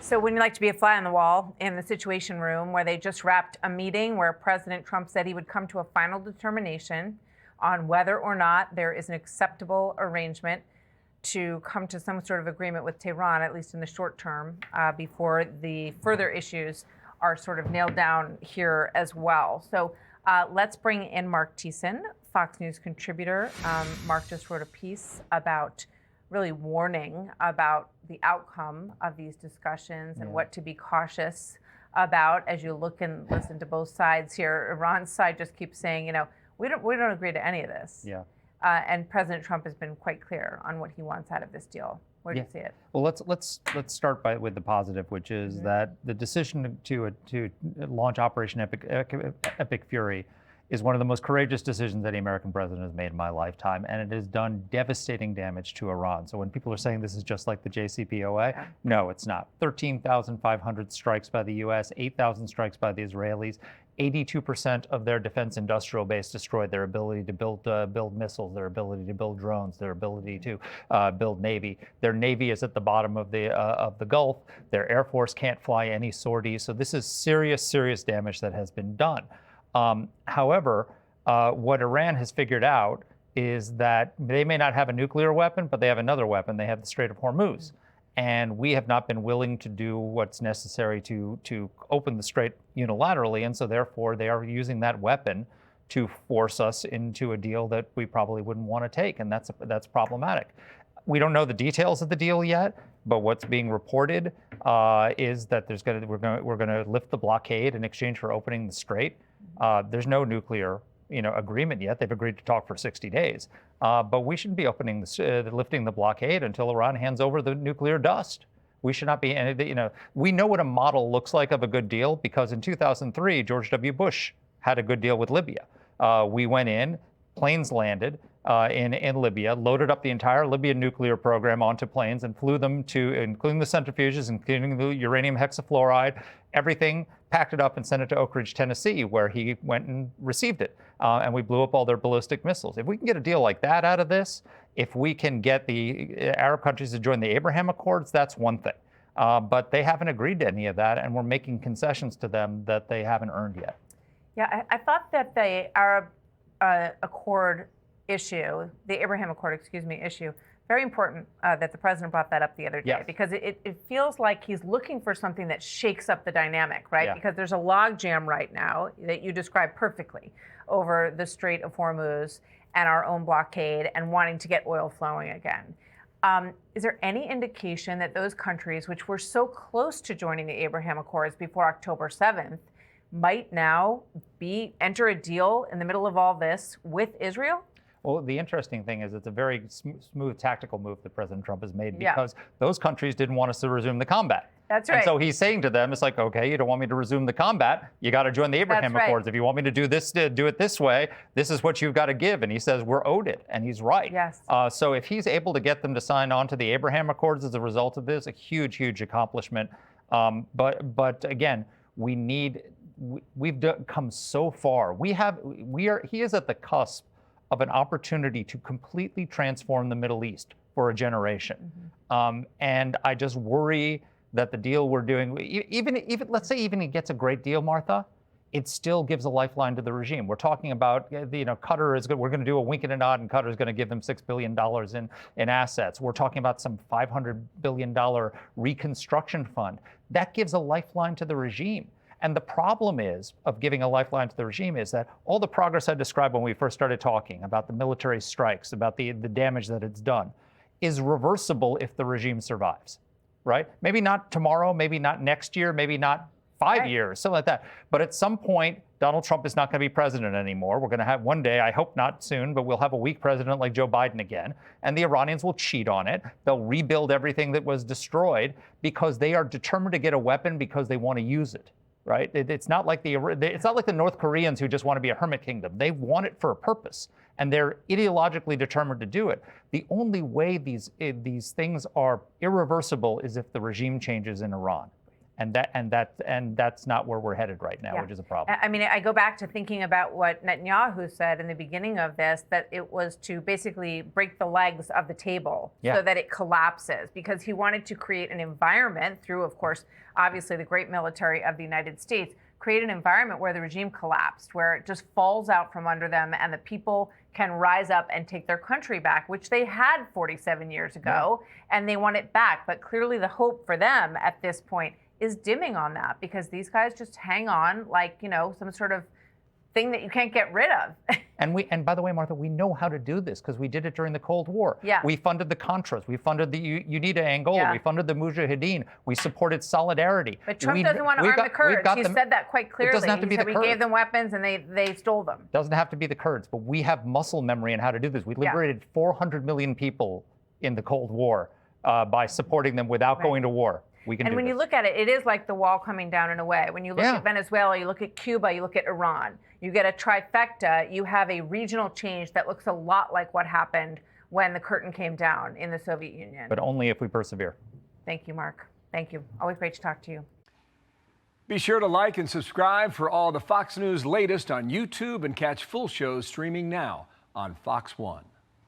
So wouldn't you like to be a fly on the wall in the Situation Room, where they just wrapped a meeting where President Trump said he would come to a final determination on whether or not there is an acceptable arrangement to come to some sort of agreement with Tehran, at least in the short term, before the further issues are sort of nailed down here as well. So let's bring in Marc Thiessen, Fox News contributor. Marc just wrote a piece about really warning about the outcome of these discussions and what to be cautious about as you look and listen to both sides here. Iran's side just keeps saying, you know, we don't agree to any of this. Yeah. And President Trump has been quite clear on what he wants out of this deal. Where do you see it? Well, let's start with the positive, which is that the decision to launch Operation Epic Fury is one of the most courageous decisions any American president has made in my lifetime, and it has done devastating damage to Iran. So when people are saying this is just like the JCPOA, no, it's not. 13,500 strikes by the U.S., 8,000 strikes by the Israelis. 82% of their defense industrial base destroyed, their ability to build missiles, their ability to build drones, their ability to build navy. Their navy is at the bottom of the Gulf. Their air force can't fly any sorties. So this is serious damage that has been done. However, what Iran has figured out is that they may not have a nuclear weapon, but they have another weapon. They have the Strait of Hormuz. And we have not been willing to do what's necessary to open the strait unilaterally. And so therefore, they are using that weapon to force us into a deal that we probably wouldn't want to take. And that's problematic. We don't know the details of the deal yet, but what's being reported is that we're going to lift the blockade in exchange for opening the strait. There's no nuclear agreement yet. They've agreed to talk for 60 days. But we shouldn't be lifting the blockade until Iran hands over the nuclear dust. We should not be, we know what a model looks like of a good deal because in 2003, George W. Bush had a good deal with Libya. We went in, planes landed in Libya, loaded up the entire Libyan nuclear program onto planes and flew them to, including the centrifuges, including the uranium hexafluoride, everything, packed it up and sent it to Oak Ridge, Tennessee, where he went and received it. And we blew up all their ballistic missiles. If we can get a deal like that out of this, if we can get the Arab countries to join the Abraham Accords, that's one thing. But they haven't agreed to any of that, and we're making concessions to them that they haven't earned yet. Yeah, I thought that the Arab Accord issue, the Abraham Accord, issue, very important that the president brought that up the other day, because it feels like he's looking for something that shakes up the dynamic, right? Because there's a logjam right now that you described perfectly over the Strait of Hormuz and our own blockade and wanting to get oil flowing again. Is there any indication that those countries, which were so close to joining the Abraham Accords before October 7th, might now enter a deal in the middle of all this with Israel? Well, the interesting thing is it's a very smooth tactical move that President Trump has made because those countries didn't want us to resume the combat. That's right. And so he's saying to them, it's like, okay, you don't want me to resume the combat. You got to join the Abraham Accords. If you want me to do it this way, this is what you've got to give. And he says, we're owed it. And he's right. Yes. So if he's able to get them to sign on to the Abraham Accords as a result of this, a huge accomplishment. But again, we've come so far. He is at the cusp of an opportunity to completely transform the Middle East for a generation. And I just worry that the deal we're doing, even let's say even he gets a great deal, Martha, it still gives a lifeline to the regime. We're talking about, Qatar we're going to do a wink and a nod, and Qatar is going to give them $6 billion in assets. We're talking about some $500 billion reconstruction fund. That gives a lifeline to the regime. And the problem of giving a lifeline to the regime is that all the progress I described when we first started talking about the military strikes, about the damage that it's done, is reversible if the regime survives, right? Maybe not tomorrow, maybe not next year, maybe not 5 years, something like that. But at some point, Donald Trump is not going to be president anymore. We're going to have one day, I hope not soon, but we'll have a weak president like Joe Biden again. And the Iranians will cheat on it. They'll rebuild everything that was destroyed because they are determined to get a weapon because they want to use it. Right? It's not like the North Koreans who just want to be a hermit kingdom. They want it for a purpose, and they're ideologically determined to do it. The only way these things are irreversible is if the regime changes in Iran. And that's not where we're headed right now, which is a problem. I mean, I go back to thinking about what Netanyahu said in the beginning of this, that it was to basically break the legs of the table so that it collapses, because he wanted to create an environment through, of course, obviously the great military of the United States, create an environment where the regime collapsed, where it just falls out from under them and the people can rise up and take their country back, which they had 47 years ago, and they want it back. But clearly the hope for them at this point is dimming on that, because these guys just hang on like, you know, some sort of thing that you can't get rid of. And by the way, Martha, we know how to do this because we did it during the Cold War. Yeah. We funded the Contras. We funded the UNITA Angola. Yeah. We funded the Mujahideen. We supported Solidarity. But Trump doesn't want to arm the Kurds. He said that quite clearly. It doesn't have to be the Kurds. We gave them weapons and they stole them. It doesn't have to be the Kurds, but we have muscle memory on how to do this. We liberated 400 million people in the Cold War by supporting them without going to war. And when you look at it, it is like the wall coming down in a way. When you look at Venezuela, you look at Cuba, you look at Iran, you get a trifecta, you have a regional change that looks a lot like what happened when the curtain came down in the Soviet Union. But only if we persevere. Thank you, Mark. Thank you. Always great to talk to you. Be sure to like and subscribe for all the Fox News latest on YouTube and catch full shows streaming now on Fox One.